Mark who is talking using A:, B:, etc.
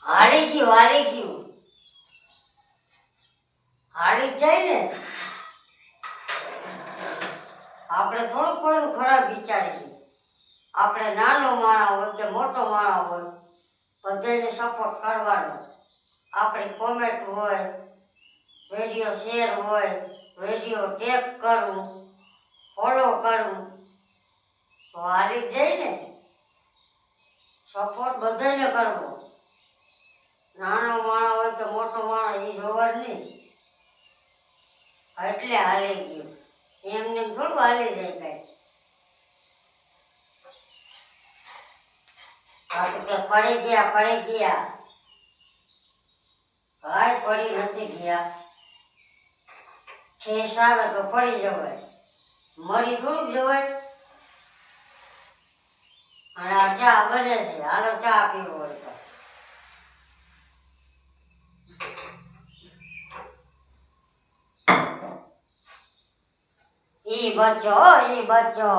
A: હારી ગયું હારી જાય ને આપણે થોડું કોઈનું ખરાબ વિચારીએ. આપણે નાનો માણસ હોય કે મોટો માણસ હોય બધાને સપોર્ટ કરવાનો. આપણી કોમેન્ટ હોય, વિડીયો શેર હોય, વિડીયો ટેગ કરવું, ફોલો કરવું તો હાલી જાય ને. સપોર્ટ બધાને કરવો. નાનો માણસ હોય કે મોટો માણસ એ જોવા જ નહીં. એટલે હાલી ગયું. એમને થોડું હાલી જાય કાંઈ. કે પડી ગયા કાંઈ પડી નથી ગયા. ઠેસ આવે તો પડી જવાય, મરી થોડુંક જવાય. અને આ ચા બને છે, હાલો ચા પીવો હોય તો. ઈ બચ્ચો